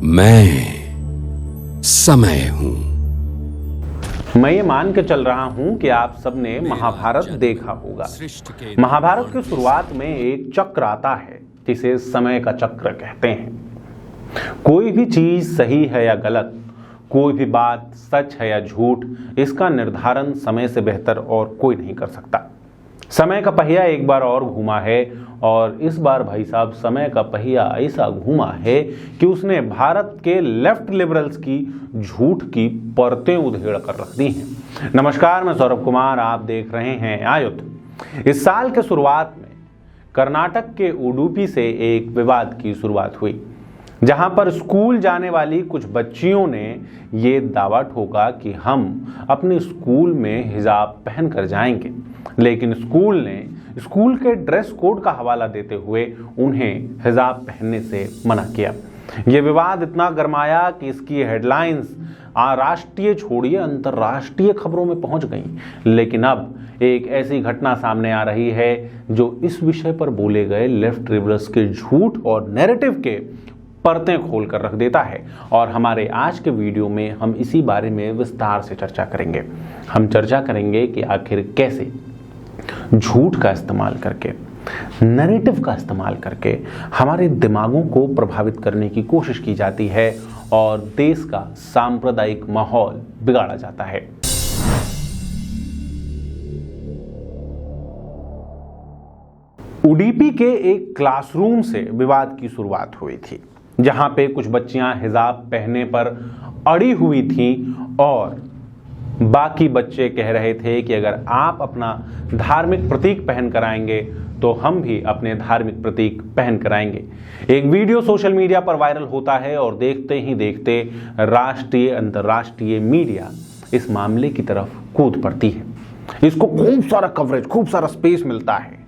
मैं समय हूं। मैं ये मान के चल रहा हूं कि आप सबने महाभारत देखा होगा। महाभारत की शुरुआत में एक चक्र आता है जिसे समय का चक्र कहते हैं। कोई भी चीज सही है या गलत, कोई भी बात सच है या झूठ, इसका निर्धारण समय से बेहतर और कोई नहीं कर सकता। समय का पहिया एक बार और घूमा है और इस बार भाई साहब समय का पहिया ऐसा घूमा है कि उसने भारत के लेफ्ट लिबरल्स की झूठ की परतें उधेड़ कर रख दी हैं। नमस्कार, मैं सौरभ कुमार, आप देख रहे हैं आयुध। इस साल के शुरुआत में कर्नाटक के उडुपी से एक विवाद की शुरुआत हुई, जहां पर स्कूल जाने वाली कुछ बच्चियों ने ये दावा ठोका कि हम अपने स्कूल में हिजाब पहनकर जाएंगे, लेकिन स्कूल ने स्कूल के ड्रेस कोड का हवाला देते हुए उन्हें हिजाब पहनने से मना किया। ये विवाद इतना गरमाया कि इसकी हेडलाइंस राष्ट्रीय छोड़िए अंतर्राष्ट्रीय खबरों में पहुंच गई। लेकिन अब एक ऐसी घटना सामने आ रही है जो इस विषय पर बोले गए लेफ्ट लिबरल्स के झूठ और नैरेटिव के परतें खोल कर रख देता है। और हमारे आज के वीडियो में हम इसी बारे में विस्तार से चर्चा करेंगे। हम चर्चा करेंगे कि आखिर कैसे झूठ का इस्तेमाल करके, नैरेटिव का इस्तेमाल करके हमारे दिमागों को प्रभावित करने की कोशिश की जाती है और देश का सांप्रदायिक माहौल बिगाड़ा जाता है। उडुपी के एक क्लासरूम से विवाद की शुरुआत हुई थी, जहां पे कुछ बच्चियां हिजाब पहनने पर अड़ी हुई थीं और बाकी बच्चे कह रहे थे कि अगर आप अपना धार्मिक प्रतीक पहन कर आएंगे तो हम भी अपने धार्मिक प्रतीक पहन कर आएंगे। एक वीडियो सोशल मीडिया पर वायरल होता है और देखते ही देखते राष्ट्रीय अंतर्राष्ट्रीय मीडिया इस मामले की तरफ कूद पड़ती है। इसको खूब सारा कवरेज, खूब सारा स्पेस मिलता है।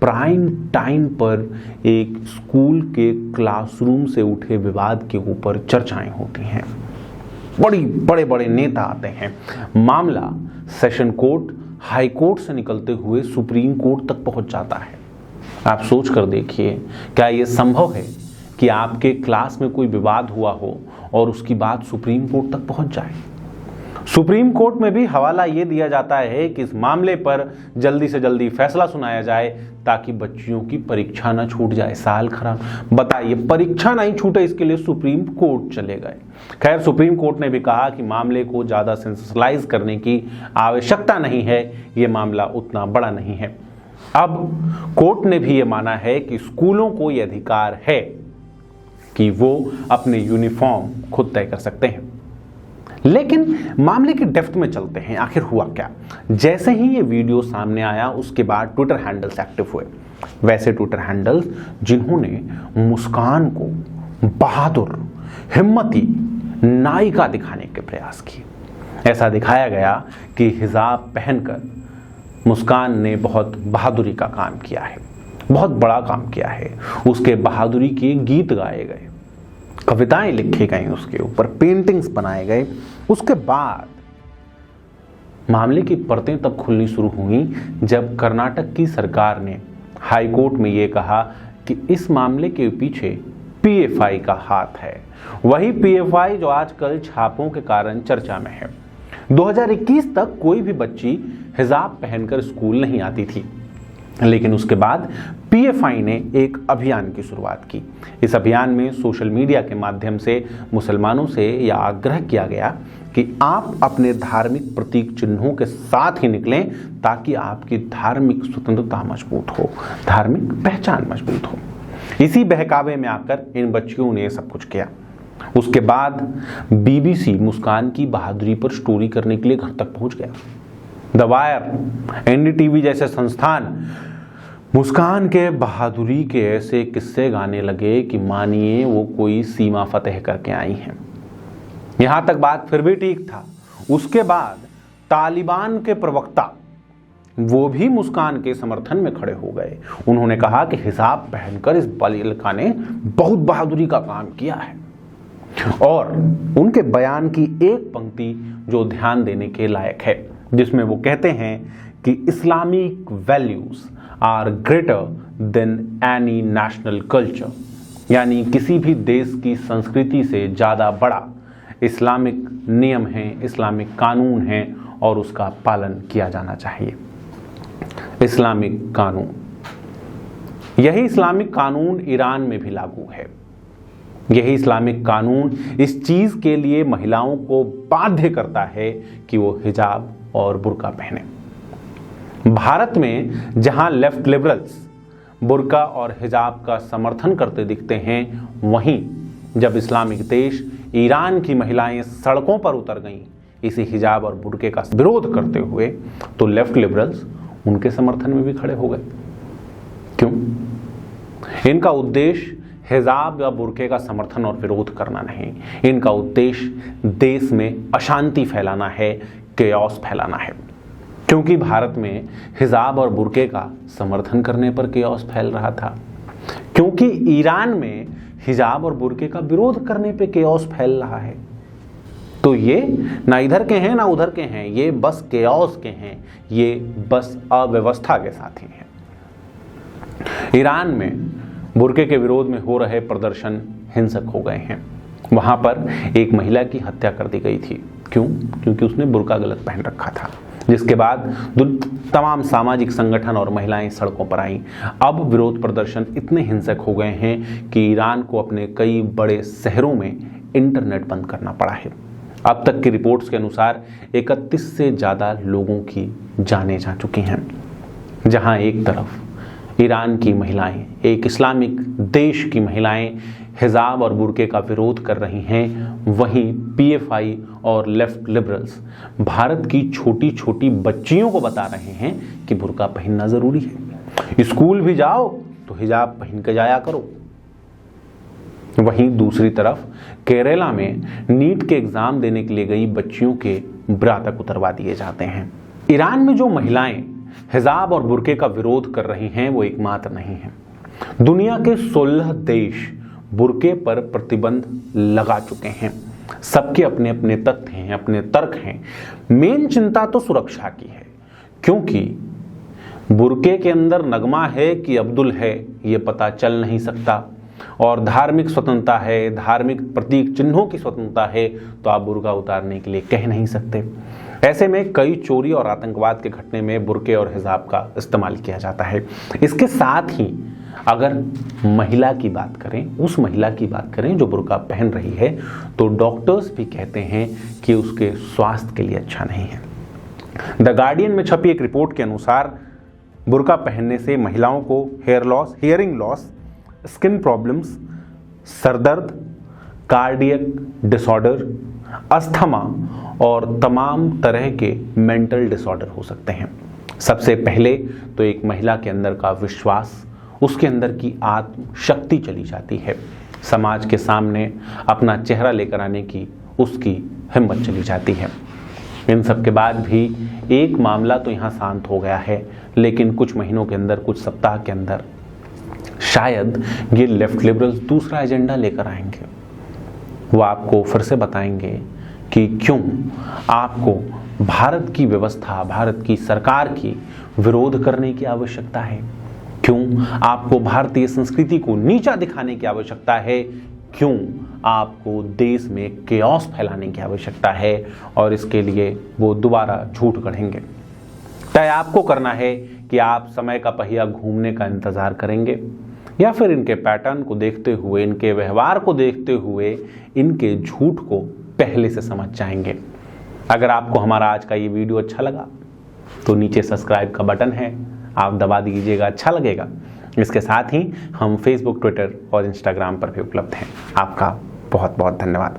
प्राइम टाइम पर एक स्कूल के क्लासरूम से उठे विवाद के ऊपर चर्चाएं होती हैं। बड़े बड़े नेता आते हैं। मामला सेशन कोर्ट, हाई कोर्ट से निकलते हुए सुप्रीम कोर्ट तक पहुंच जाता है। आप सोच कर देखिए, क्या यह संभव है कि आपके क्लास में कोई विवाद हुआ हो और उसकी बात सुप्रीम कोर्ट तक पहुंच जाए? सुप्रीम कोर्ट में भी हवाला ये दिया जाता है कि इस मामले पर जल्दी से जल्दी फैसला सुनाया जाए ताकि बच्चियों की परीक्षा ना छूट जाए। साल खराब, बताइए, परीक्षा नहीं छूटे इसके लिए सुप्रीम कोर्ट चले गए। खैर, सुप्रीम कोर्ट ने भी कहा कि मामले को ज्यादा सेंसेशनलाइज करने की आवश्यकता नहीं है, ये मामला उतना बड़ा नहीं है। अब कोर्ट ने भी ये माना है कि स्कूलों को यह अधिकार है कि वो अपने यूनिफॉर्म खुद तय कर सकते हैं। लेकिन मामले के डेप्थ में चलते हैं, आखिर हुआ क्या। जैसे ही ये वीडियो सामने आया उसके बाद ट्विटर हैंडल्स एक्टिव हुए। वैसे ट्विटर हैंडल्स जिन्होंने मुस्कान को बहादुर, हिम्मती नायिका दिखाने के प्रयास किए। ऐसा दिखाया गया कि हिजाब पहनकर मुस्कान ने बहुत बहादुरी का काम किया है, बहुत बड़ा काम किया है। उसके बहादुरी के गीत गाए गए, कविताएं लिखी गई, उसके ऊपर पेंटिंग्स बनाए गए। उसके बाद मामले की परतें तब खुलनी शुरू हुई जब कर्नाटक की सरकार ने हाई कोर्ट में यह कहा कि इस मामले के पीछे पीएफआई का हाथ है। वही पीएफआई जो आजकल छापों के कारण चर्चा में है। 2021 तक कोई भी बच्ची हिजाब पहनकर स्कूल नहीं आती थी, लेकिन उसके बाद पीएफआई ने एक अभियान की शुरुआत की। इस अभियान में सोशल मीडिया के माध्यम से मुसलमानों से यह आग्रह किया गया कि आप अपने धार्मिक प्रतीक चिन्हों के साथ ही निकलें ताकि आपकी धार्मिक स्वतंत्रता मजबूत हो, धार्मिक पहचान मजबूत हो। इसी बहकावे में आकर इन बच्चियों ने सब कुछ किया। उसके बाद बीबीसी मुस्कान की बहादुरी पर स्टोरी करने के लिए घर तक पहुंच गया। द वायर, एनडीटीवी जैसे संस्थान मुस्कान के बहादुरी के ऐसे किस्से गाने लगे कि मानिए वो कोई सीमा फतेह करके आई हैं। यहां तक बात फिर भी ठीक था। उसके बाद तालिबान के प्रवक्ता वो भी मुस्कान के समर्थन में खड़े हो गए। उन्होंने कहा कि हिजाब पहनकर इस बालिका ने बहुत बहादुरी का काम किया है। और उनके बयान की एक पंक्ति जो ध्यान देने के लायक है, जिसमें वो कहते हैं कि Islamic values are greater than any national culture. यानी किसी भी देश की संस्कृति से ज़्यादा बड़ा इस्लामिक नियम है, इस्लामिक कानून है और उसका पालन किया जाना चाहिए। इस्लामिक कानून, यही इस्लामिक कानून ईरान में भी लागू है। यही इस्लामिक कानून इस चीज़ के लिए महिलाओं को बाध्य करता है कि वो हिजाब और बुर्का पहने। भारत में जहां लेफ्ट लिबरल्स बुर्का और हिजाब का समर्थन करते दिखते हैं, वहीं जब इस्लामिक देश ईरान की महिलाएं सड़कों पर उतर गईं इसी हिजाब और बुर्के का विरोध करते हुए, तो लेफ्ट लिबरल्स उनके समर्थन में भी खड़े हो गए। क्यों? इनका उद्देश्य हिजाब या बुर्के का समर्थन और विरोध करना नहीं, इनका उद्देश्य देश में अशांति फैलाना है, केओस फैलाना है। क्योंकि भारत में हिजाब और बुर्के का समर्थन करने पर केओस फैल रहा था, क्योंकि ईरान में हिजाब और बुर्के का विरोध करने पे केओस फैल रहा है। तो ये ना इधर के हैं ना उधर के हैं, ये बस केओस के हैं, ये बस अव्यवस्था के साथी हैं। ईरान में बुर्के के विरोध में हो रहे प्रदर्शन हिंसक हो गए हैं। वहां पर एक महिला की हत्या कर दी गई थी। क्यों? क्योंकि उसने बुर्का गलत पहन रखा था, जिसके बाद तमाम सामाजिक संगठन और महिलाएं सड़कों पर आईं। अब विरोध प्रदर्शन इतने हिंसक हो गए हैं कि ईरान को अपने कई बड़े शहरों में इंटरनेट बंद करना पड़ा है। अब तक की रिपोर्ट्स के अनुसार 31 से ज़्यादा लोगों की जानें जा चुकी हैं। जहां एक तरफ ईरान की महिलाएं, एक इस्लामिक देश की महिलाएं हिजाब और बुर्के का विरोध कर रही हैं, वहीं पीएफआई और लेफ्ट लिबरल्स भारत की छोटी छोटी बच्चियों को बता रहे हैं कि बुर्का पहनना ज़रूरी है, स्कूल भी जाओ तो हिजाब पहन के जाया करो। वहीं दूसरी तरफ केरला में नीट के एग्ज़ाम देने के लिए गई बच्चियों के ब्रा तक उतरवा दिए जाते हैं। ईरान में जो महिलाएं हिजाब और बुर्के का विरोध कर रही हैं वो एकमात्र नहीं है। दुनिया के 16 देश बुर्के पर प्रतिबंध लगा चुके हैं। सबके अपने अपने तथ्य हैं, अपने तर्क हैं। मेन चिंता तो सुरक्षा की है, क्योंकि बुर्के के अंदर नगमा है कि अब्दुल है ये पता चल नहीं सकता, और धार्मिक स्वतंत्रता है, धार्मिक प्रतीक चिन्हों की स्वतंत्रता है, तो आप बुर्का उतारने के लिए कह नहीं सकते। ऐसे में कई चोरी और आतंकवाद के घटने में बुर्के और हिजाब का इस्तेमाल किया जाता है। इसके साथ ही अगर महिला की बात करें, उस महिला की बात करें जो बुर्का पहन रही है, तो डॉक्टर्स भी कहते हैं कि उसके स्वास्थ्य के लिए अच्छा नहीं है। द गार्डियन में छपी एक रिपोर्ट के अनुसार बुर्का पहनने से महिलाओं को hair loss, hearing loss, skin problems, सरदर्द, कार्डियक डिसऑर्डर, अस्थमा और तमाम तरह के मेंटल डिसऑर्डर हो सकते हैं। सबसे पहले तो एक महिला के अंदर का विश्वास, उसके अंदर की आत्म शक्ति चली जाती है। समाज के सामने अपना चेहरा लेकर आने की उसकी हिम्मत चली जाती है। इन सब के बाद भी एक मामला तो यहाँ शांत हो गया है, लेकिन कुछ महीनों के अंदर, कुछ सप्ताह के अंदर शायद ये लेफ्ट लिबरल्स दूसरा एजेंडा लेकर आएंगे। वो आपको फिर से बताएंगे कि क्यों आपको भारत की व्यवस्था, भारत की सरकार की विरोध करने की आवश्यकता है, क्यों आपको भारतीय संस्कृति को नीचा दिखाने की आवश्यकता है, क्यों आपको देश में केओस फैलाने की आवश्यकता है, और इसके लिए वो दोबारा झूठ गढ़ेंगे। तय आपको करना है कि आप समय का पहिया घूमने का इंतजार करेंगे या फिर इनके पैटर्न को देखते हुए, इनके व्यवहार को देखते हुए इनके झूठ को पहले से समझ जाएंगे। अगर आपको हमारा आज का ये वीडियो अच्छा लगा तो नीचे सब्सक्राइब का बटन है, आप दबा दीजिएगा, अच्छा लगेगा। इसके साथ ही हम फेसबुक, ट्विटर और इंस्टाग्राम पर भी उपलब्ध हैं। आपका बहुत बहुत धन्यवाद।